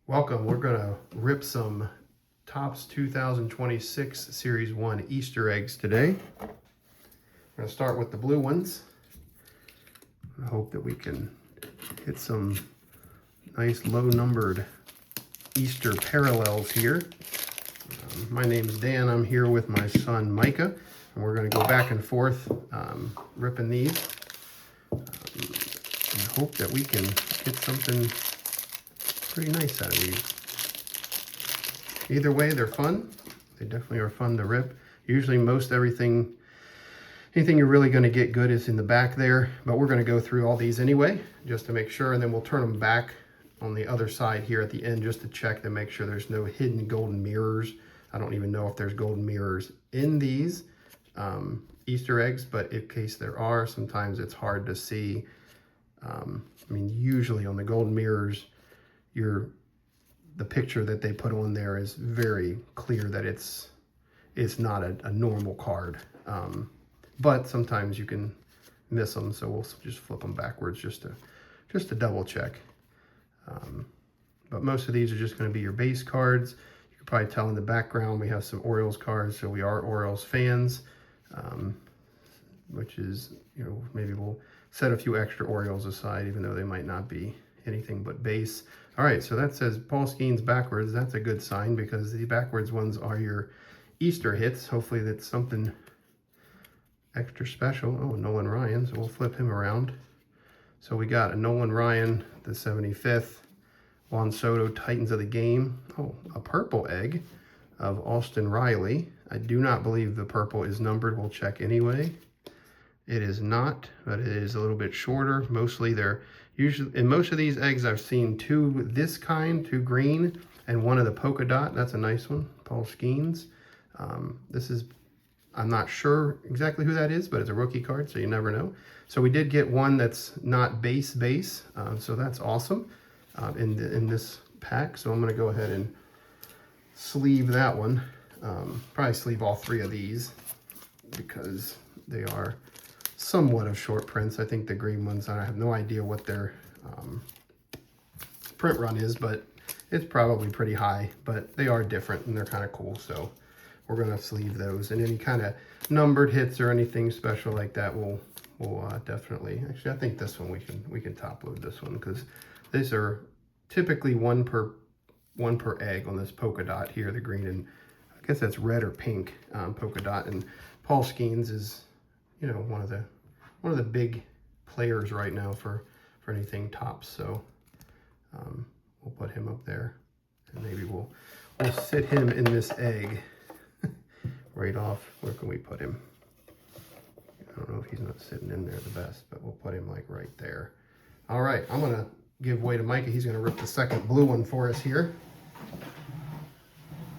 Welcome. We're going to rip some Topps 2026 Series 1 Easter eggs today. We're going to start with the blue ones. I hope that we can hit some nice low numbered Easter parallels here. My name is Dan. I'm here with my son Micah, and we're going to go back and forth ripping these. And hope that we can get something pretty nice out of these. Either way, they're fun. They definitely are fun to rip. Usually anything you're really going to get good is in the back there, but we're going to go through all these anyway, just to make sure, and then we'll turn them back on the other side here at the end just to check to make sure there's no hidden golden mirrors. I don't even know if there's golden mirrors in these Easter eggs, but in case there are, sometimes it's hard to see. Usually on the golden mirrors, the picture that they put on there is very clear that it's not a normal card. But sometimes you can miss them, so we'll just flip them backwards just to double check. But most of these are just going to be your base cards. You can probably tell in the background we have some Orioles cards, so we are Orioles fans, which is, maybe we'll set a few extra Orioles aside, even though they might not be anything but base. All right, so that says Paul Skeens backwards. That's a good sign because the backwards ones are your Easter hits. Hopefully that's something extra special. Oh, Nolan Ryan, so we'll flip him around. So we got a Nolan Ryan, the 75th. Juan Soto, Titans of the Game. Oh, a purple egg of Austin Riley. I do not believe the purple is numbered. We'll check anyway. It is not, but it is a little bit shorter. Mostly they're usually, in most of these eggs, I've seen two this kind, two green, and one of the polka dot. That's a nice one, Paul Skeens. This is, I'm not sure exactly who that is, but it's a rookie card, so you never know. So we did get one that's not base, so that's awesome in this pack. So I'm going to go ahead and sleeve that one. Probably sleeve all three of these because they are somewhat of short prints. I think the green ones, I have no idea what their print run is, but it's probably pretty high, but they are different and they're kind of cool. So we're going to sleeve those, and any kind of numbered hits or anything special like that, we'll definitely, actually, I think this one we can top load this one because these are typically one per egg on this polka dot here, the green, and I guess that's red or pink polka dot. And Paul Skeens is, one of the big players right now for anything Topps. So we'll put him up there, and maybe we'll sit him in this egg right off. Where can we put him? I don't know if he's not sitting in there the best, but we'll put him like right there. All right, I'm gonna give way to Micah. He's gonna rip the second blue one for us here.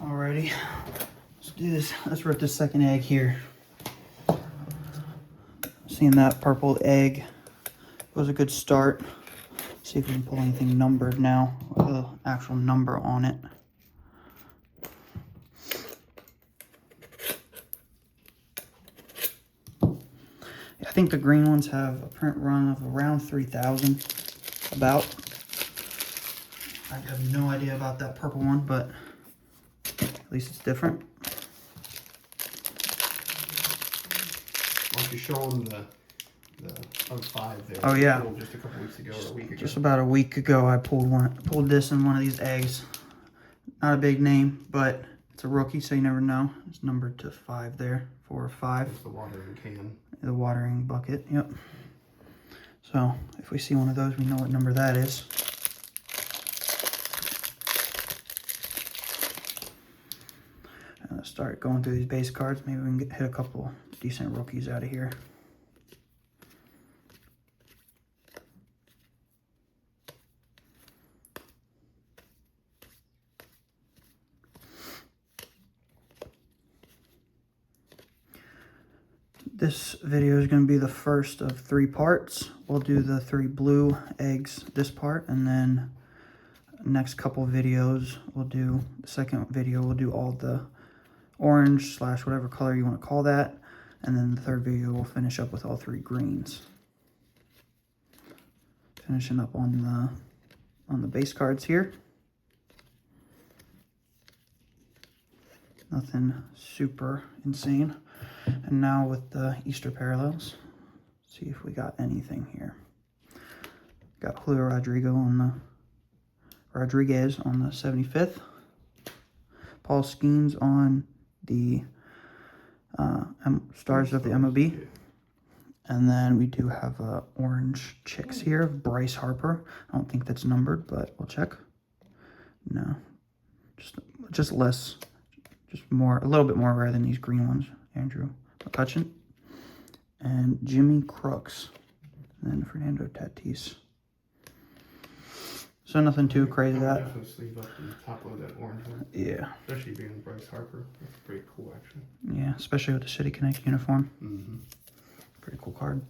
Alrighty, let's do this. Let's rip this second egg here. Seeing that purple egg was a good start. See if we can pull anything numbered now with an actual number on it. I think the green ones have a print run of around 3,000, about. I have no idea about that purple one, but at least it's different. Why don't you show them the 05 there? Oh yeah. Just a couple weeks ago or a week ago. Just about a week ago, I pulled this in one of these eggs. Not a big name, but it's a rookie, so you never know. It's numbered to 5 there, 4 or 5. It's the watering can. The watering bucket, yep. So if we see one of those, we know what number that is. Let's start going through these base cards. Maybe we can hit a couple decent rookies out of here. This video is going to be the first of 3 parts. We'll do the 3 blue eggs this part, and then next couple videos we'll do, the second video we'll do all the orange / whatever color you want to call that, and then the third video we'll finish up with all 3 greens. Finishing up on the base cards here. Nothing super insane. And now with the Easter parallels, see if we got anything here. Got Julio Rodriguez on the 75th. Paul Skeens on the Stars of the MLB. And then we do have orange chicks here, Bryce Harper. I don't think that's numbered, but we'll check. No, just less, just more, a little bit more rare than these green ones. Andrew McCutchen and Jimmy Crooks, and then Fernando Tatis. So nothing too crazy. That definitely sleeve up the top of that orange one. Yeah. Especially being Bryce Harper. That's pretty cool, actually. Yeah, especially with the City Connect uniform. Mm-hmm. Pretty cool card.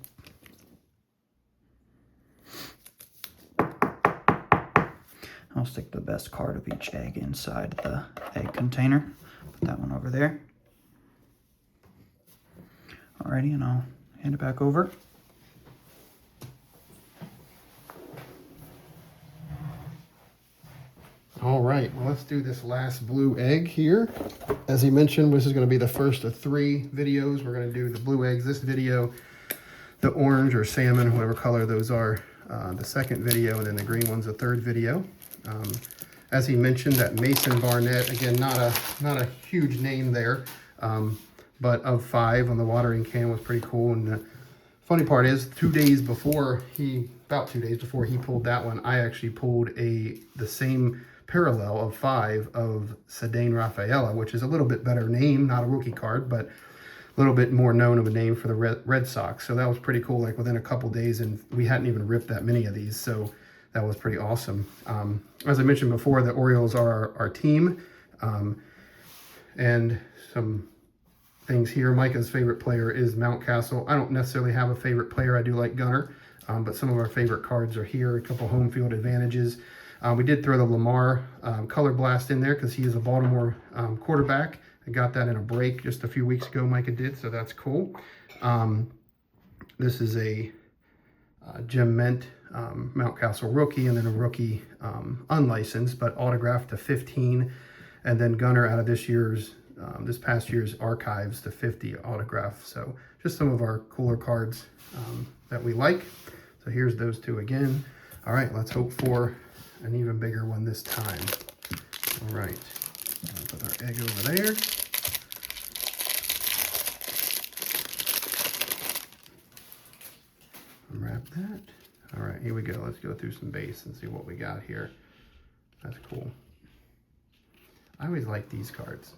I'll stick the best card of each egg inside the egg container. Put that one over there. Alrighty, and I'll hand it back over. All right, well, let's do this last blue egg here. As he mentioned, this is going to be the first of 3 videos. We're going to do the blue eggs this video, the orange or salmon, whatever color those are, the second video, and then the green one's the third video. As he mentioned, that Mason Barnett, again, not a huge name there, but of 5 on the watering can was pretty cool. And the funny part is, about 2 days before he pulled that one, I actually pulled the same parallel of 5 of Ceddanne Rafaela, which is a little bit better name, not a rookie card, but a little bit more known of a name for the Red Sox. So that was pretty cool, like within a couple days, and we hadn't even ripped that many of these, so that was pretty awesome. As I mentioned before, the Orioles are our team, and some things here. Micah's favorite player is Mountcastle. I don't necessarily have a favorite player. I do like Gunnar, but some of our favorite cards are here, a couple home field advantages. We did throw the Lamar Color Blast in there because he is a Baltimore quarterback. I got that in a break just a few weeks ago, Micah did, so that's cool. This is a Jim Ment Mountcastle rookie, and then a rookie unlicensed, but autographed to 15. And then Gunnar out of this past year's archives to 50 autograph. So just some of our cooler cards that we like. So here's those 2 again. All right, let's hope for an even bigger one this time. All right, put our egg over there. Unwrap that. All right, here we go. Let's go through some base and see what we got here. That's cool. I always like these cards.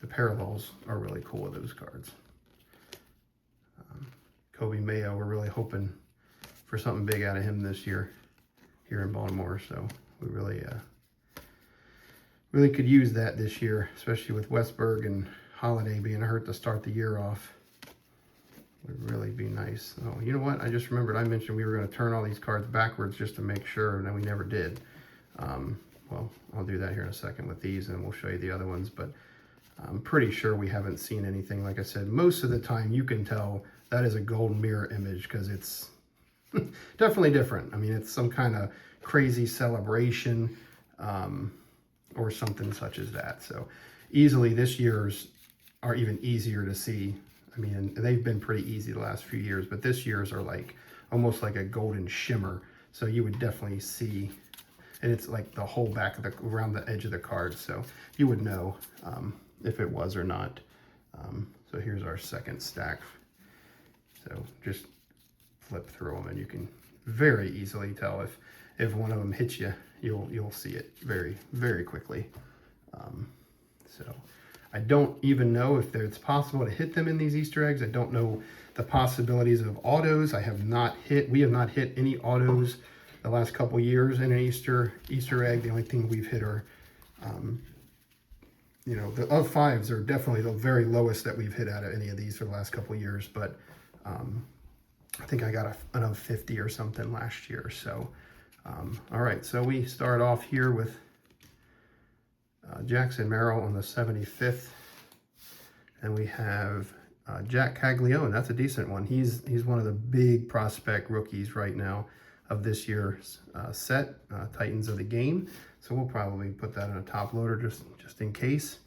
The parallels are really cool with those cards. Kobe Mayo, we're really hoping for something big out of him this year here in Baltimore. So we really could use that this year, especially with Westberg and Holiday being hurt to start the year off. Would really be nice. Oh, you know what? I just remembered I mentioned we were going to turn all these cards backwards just to make sure, and then we never did. Well, I'll do that here in a second with these, and we'll show you the other ones, but I'm pretty sure we haven't seen anything. Like I said, most of the time you can tell that is a golden mirror image because it's definitely different. I mean, it's some kind of crazy celebration or something such as that. So easily this year's are even easier to see. I mean, they've been pretty easy the last few years, but this year's are like almost like a golden shimmer. So you would definitely see, and it's like the whole back of around the edge of the card. So you would know if it was or not. So here's our second stack. So just flip through them and you can very easily tell if one of them hits you, you'll see it very, very quickly. So I don't even know if it's possible to hit them in these Easter eggs. I don't know the possibilities of autos. We have not hit any autos the last couple years in an Easter egg. The only thing we've hit are, you know, the of 5s are definitely the very lowest that we've hit out of any of these for the last couple years. But I think I got an of 50 or something last year. So, all right. So we start off here with Jackson Merrill on the 75th, and we have Jack Caglione. That's a decent one. He's one of the big prospect rookies right now of this year's set, Titans of the Game. So we'll probably put that in a top loader just in case.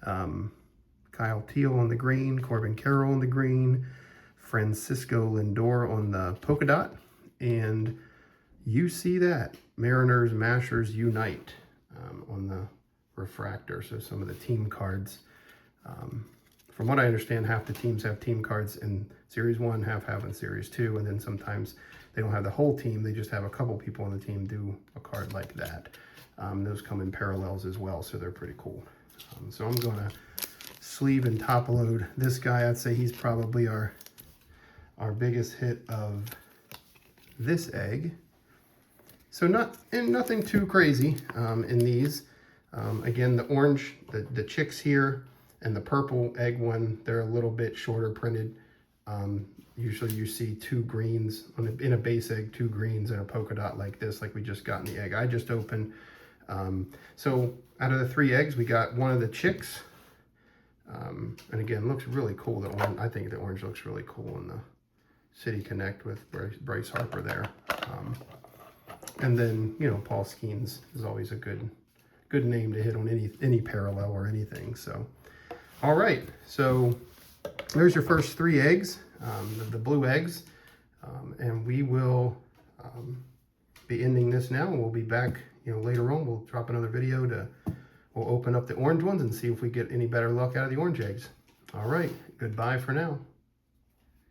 Kyle Teal on the green, Corbin Carroll on the green, Francisco Lindor on the polka dot, and you see that, Mariners Mashers Unite on the refractor. So some of the team cards. From what I understand, half the teams have team cards in Series 1, half have in Series 2, and then sometimes they don't have the whole team, they just have a couple people on the team do a card like that. Those come in parallels as well, so they're pretty cool. So I'm going to sleeve and top load this guy. I'd say he's probably our biggest hit of this egg. So nothing too crazy in these. Again, the orange, the chicks here, and the purple egg one, they're a little bit shorter printed. Usually you see 2 greens in a base egg, 2 greens and a polka dot like this, like we just got in the egg I just opened. So out of the 3 eggs, we got one of the chicks. And again, looks really cool. I think the orange looks really cool in the City Connect with Bryce Harper there. And then, you know, Paul Skeens is always a good name to hit on any parallel or anything. So, all right. So there's your first 3 eggs, the blue eggs. And we will be ending this now. We'll be back, you know, later on. We'll drop another video we'll open up the orange ones and see if we get any better luck out of the orange eggs. All right. Goodbye for now.